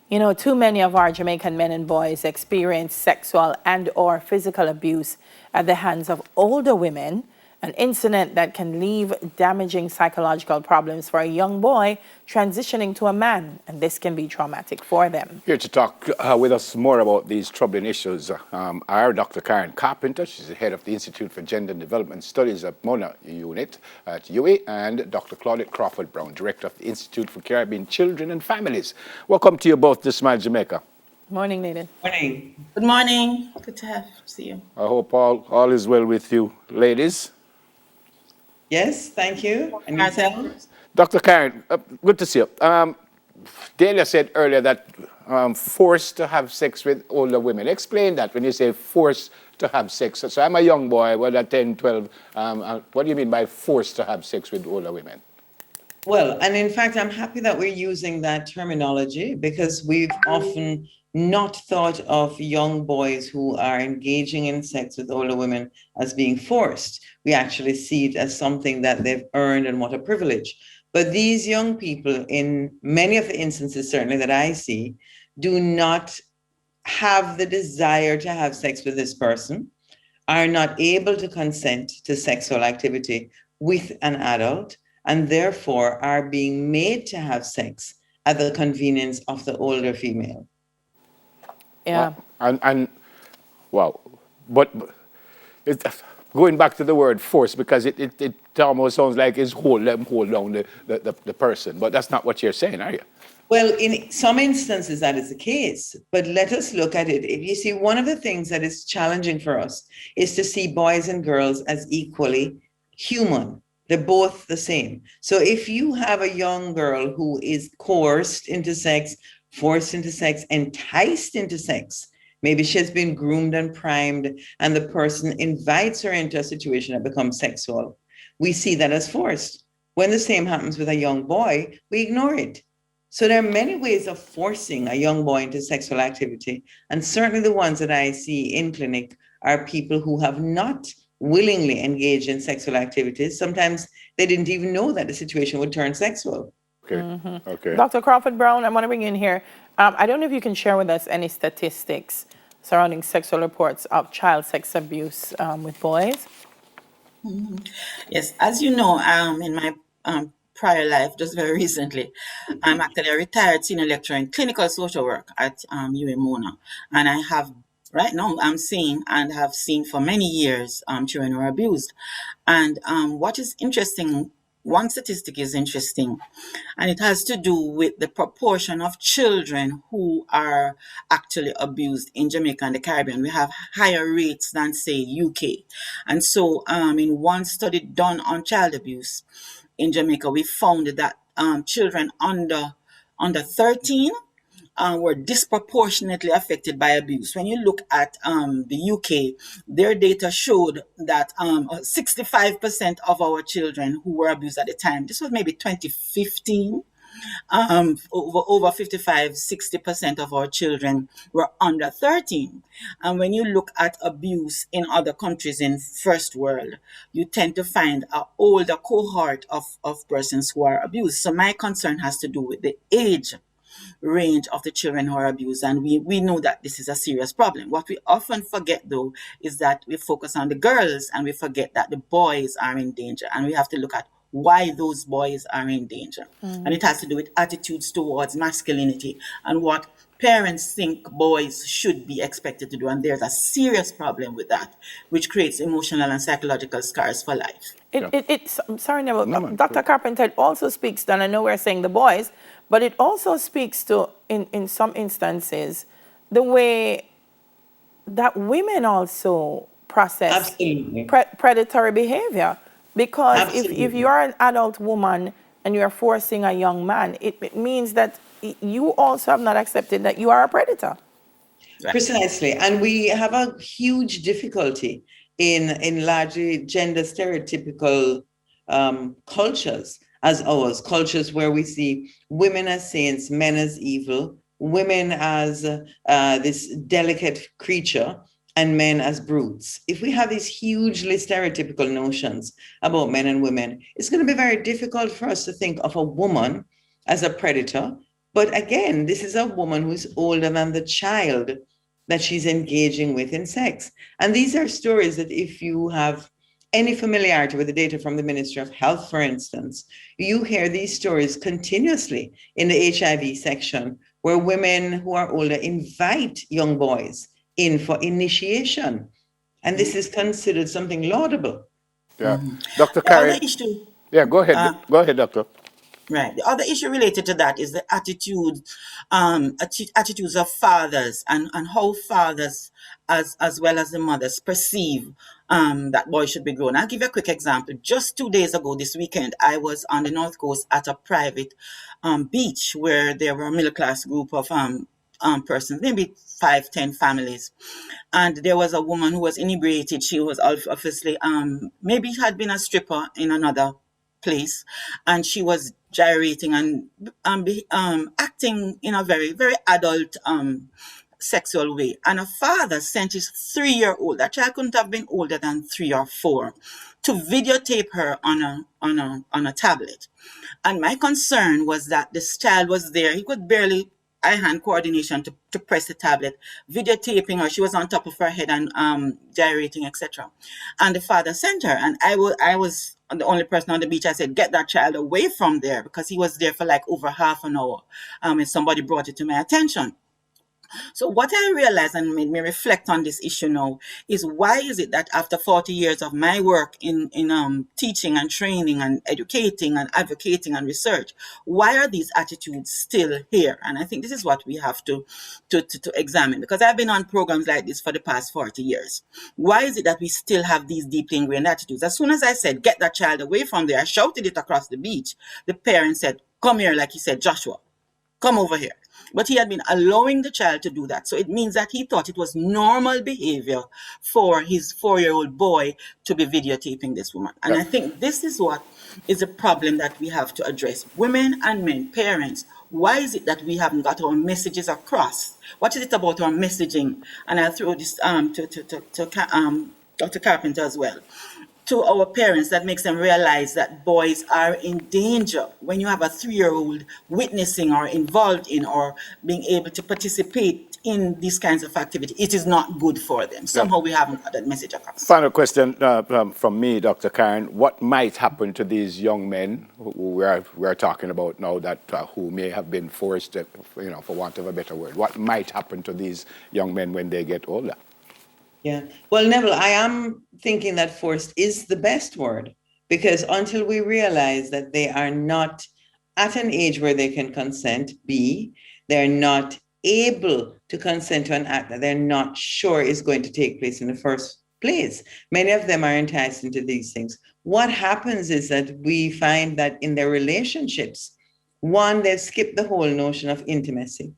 You know, too many of our Jamaican men and boys experience sexual and or physical abuse at the hands of older women, an incident that can leave damaging psychological problems for a young boy transitioning to a man, and this can be traumatic for them. Here to talk with us more about these troubling issues are Dr. Karen Carpenter. She's the head of the Institute for Gender and Development Studies at Mona Unit at UA, and Dr. Claudette Crawford Brown, director of the Institute for Caribbean Children and Families. Welcome to you both to Smile Jamaica. Morning, Nathan. Morning. Good morning. Good to see you. I hope all is well with you, ladies. Yes, thank you. And yourself? Dr. Karen, good to see you. Delia said earlier that forced to have sex with older women. Explain that when you say forced to have sex. So I'm a young boy, whether 10, 12. What do you mean by forced to have sex with older women? Well, and in fact, I'm happy that we're using that terminology because we've often not thought of young boys who are engaging in sex with older women as being forced. We actually see it as something that they've earned and what a privilege. But these young people, in many of the instances, certainly that I see, do not have the desire to have sex with this person, are not able to consent to sexual activity with an adult, and therefore are being made to have sex at the convenience of the older female. Yeah. But going back to the word force, because it almost sounds like it's hold down the person, but that's not what you're saying, are you? Well, in some instances that is the case, but let us look at it. If you see, one of the things that is challenging for us is to see boys and girls as equally human. They're both the same. So if you have a young girl who is coerced into sex, forced into sex, enticed into sex, maybe she's been groomed and primed, and the person invites her into a situation that becomes sexual, we see that as forced. When the same happens with a young boy, we ignore it. So there are many ways of forcing a young boy into sexual activity. And certainly the ones that I see in clinic are people who have not willingly engaged in sexual activities. Sometimes they didn't even know that the situation would turn sexual. Okay. Okay. Dr. Crawford Brown, I want to bring you in here. I don't know if you can share with us any statistics surrounding sexual reports of child sex abuse with boys. Yes, as you know, in my prior life, just very recently, I'm actually a retired senior lecturer in clinical social work at UA Mona, and I have right now I'm seeing and have seen for many years children who are abused. And what is interesting, one statistic is interesting, and it has to do with the proportion of children who are actually abused in Jamaica and the Caribbean. We have higher rates than, say, UK. And so in one study done on child abuse in Jamaica, we found that children under 13 were disproportionately affected by abuse. When you look at the UK, their data showed that 65% of our children who were abused at the time, this was maybe 2015, over 60% of our children were under 13. And when you look at abuse in other countries in first world, you tend to find an older cohort of persons who are abused. So my concern has to do with the age range of the children who are abused, and we know that this is a serious problem. What we often forget, though, is that we focus on the girls and we forget that the boys are in danger, and we have to look at why those boys are in danger. And it has to do with attitudes towards masculinity and what parents think boys should be expected to do, and there's a serious problem with that, which creates emotional and psychological scars for life. I'm sorry, Dr. Carpenter, it also speaks to, and I know we're saying the boys, but it also speaks to, in some instances, the way that women also process predatory behavior. Because if you are an adult woman and you're forcing a young man, it means that you also have not accepted that you are a predator. Precisely. And we have a huge difficulty in largely gender stereotypical cultures as ours, cultures where we see women as saints, men as evil, women as this delicate creature, and men as brutes. If we have these hugely stereotypical notions about men and women, it's going to be very difficult for us to think of a woman as a predator, But again, this is a woman who's older than the child that she's engaging with in sex. And these are stories that if you have any familiarity with the data from the Ministry of Health, for instance, you hear these stories continuously in the HIV section, where women who are older invite young boys in for initiation. And this is considered something laudable. Yeah. Dr. The other Karen, issue, yeah, go ahead. Go ahead, doctor. right. The other issue related to that is the attitudes of fathers and how fathers, as well as the mothers, perceive that boys should be grown. I'll give you a quick example. Just 2 days ago, this weekend, I was on the North Coast at a private beach where there were a middle class group of persons, maybe 5, 10 families, and there was a woman who was inebriated. She was obviously maybe had been a stripper in another place, and she was gyrating and acting in a very, very adult sexual way. And a father sent his 3-year-old, that child couldn't have been older than 3 or 4, to videotape her on a tablet. And my concern was that this child was there. He could barely eye-hand coordination to press the tablet, videotaping her. She was on top of her head and gyrating, etc. And the father sent her. And I was the only person on the beach. I said, get that child away from there, because he was there for like over half an hour. And somebody brought it to my attention. So what I realized and made me reflect on this issue now is, why is it that after 40 years of my work in teaching and training and educating and advocating and research, why are these attitudes still here? And I think this is what we have to examine, because I've been on programs like this for the past 40 years. Why is it that we still have these deeply ingrained attitudes? As soon as I said, get that child away from there, I shouted it across the beach. The parent said, come here, like he said, Joshua, come over here. But he had been allowing the child to do that. So it means that he thought it was normal behavior for his 4-year-old boy to be videotaping this woman. And I think this is what is a problem that we have to address. Women and men, parents, why is it that we haven't got our messages across? What is it about our messaging? And I'll throw this to Dr. Carpenter as well, to our parents, that makes them realize that boys are in danger. When you have a 3-year-old witnessing or involved in or being able to participate in these kinds of activity, it is not good for them. Somehow we haven't got that message across. Final question from me, Dr. Karen. What might happen to these young men who we are talking about now, that who may have been forced, for want of a better word? What might happen to these young men when they get older? Yeah. Well, Neville, I am thinking that forced is the best word, because until we realize that they are not at an age where they can consent, they're not able to consent to an act that they're not sure is going to take place in the first place. Many of them are enticed into these things. What happens is that we find that in their relationships, one, they've skipped the whole notion of intimacy.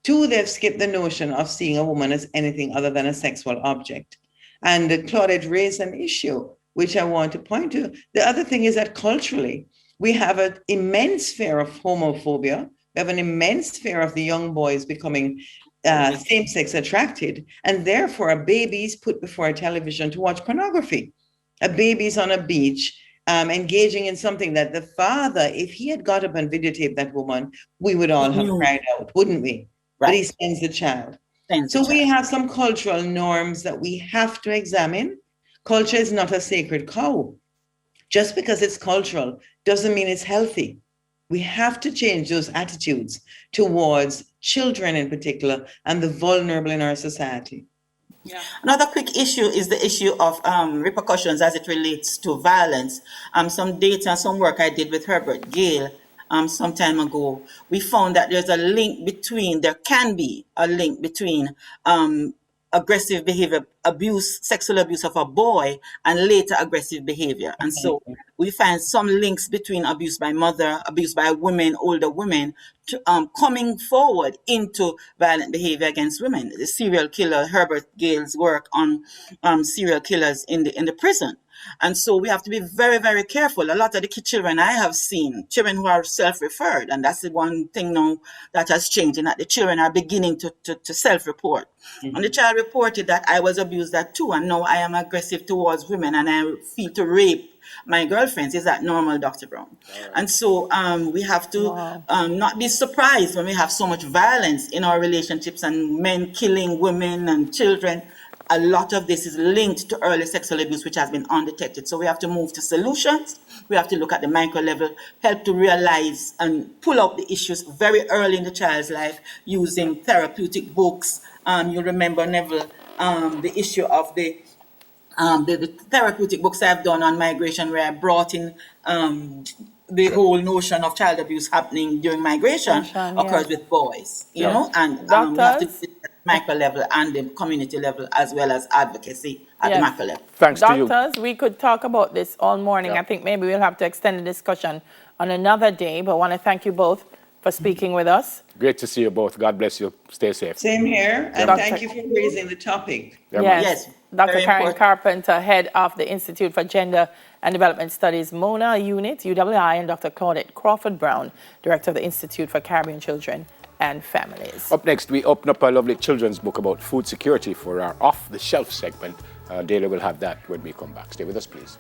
2, they've skipped the notion of seeing a woman as anything other than a sexual object. And Claudette raised an issue, which I want to point to. The other thing is that culturally, we have an immense fear of homophobia. We have an immense fear of the young boys becoming same-sex attracted. And therefore, a baby is put before a television to watch pornography. A baby's on a beach engaging in something that the father, if he had got up and videotaped that woman, we would all have cried out, wouldn't we? Right. But he sends the child. We have some cultural norms that we have to examine. Culture is not a sacred cow. Just because it's cultural doesn't mean it's healthy. We have to change those attitudes towards children in particular and the vulnerable in our society. Yeah. Another quick issue is the issue of repercussions as it relates to violence. Some data, some work I did with Herbert Gale some time ago, we found that there can be a link between aggressive behavior, sexual abuse of a boy, and later aggressive behavior. And so we find some links between abuse by mother, abuse by women, older women, coming forward into violent behavior against women. The serial killer, Herbert Gale's work on serial killers in the prison. And so we have to be very, very careful. A lot of the children I have seen, children who are self-referred, and that's the one thing now that has changed, in that the children are beginning to self-report. Mm-hmm. And the child reported that I was abused at 2, and now I am aggressive towards women, and I feel to rape my girlfriends. Is that normal, Dr. Brown? And so we have to Wow. not be surprised when we have so much violence in our relationships and men killing women and children. A lot of this is linked to early sexual abuse, which has been undetected. So we have to move to solutions. We have to look at the micro level, help to realize and pull out the issues very early in the child's life using therapeutic books. You remember, Neville, the issue of the therapeutic books I've done on migration, where I brought in the whole notion of child abuse happening during migration Migration, occurs yes. with boys, you Yeah. know, and we have to do Doctors? it at the micro level and the community level, as well as advocacy at the Yes. macro level. Thanks to you. Doctors, we could talk about this all morning. Yeah. I think maybe we'll have to extend the discussion on another day, but I want to thank you both for speaking with us. Great to see you both. God bless you. Stay safe. Same here, and Dr. thank you for raising the topic. Yeah, man. Yes. Yes, Dr. very Karen important. Carpenter, head of the Institute for Gender and Development Studies, Mona Unit, UWI, and Dr. Claudette Crawford Brown, director of the Institute for Caribbean Children and Families. Up next, we open up a lovely children's book about food security for our off-the-shelf segment. Dayla will have that when we come back. Stay with us, please.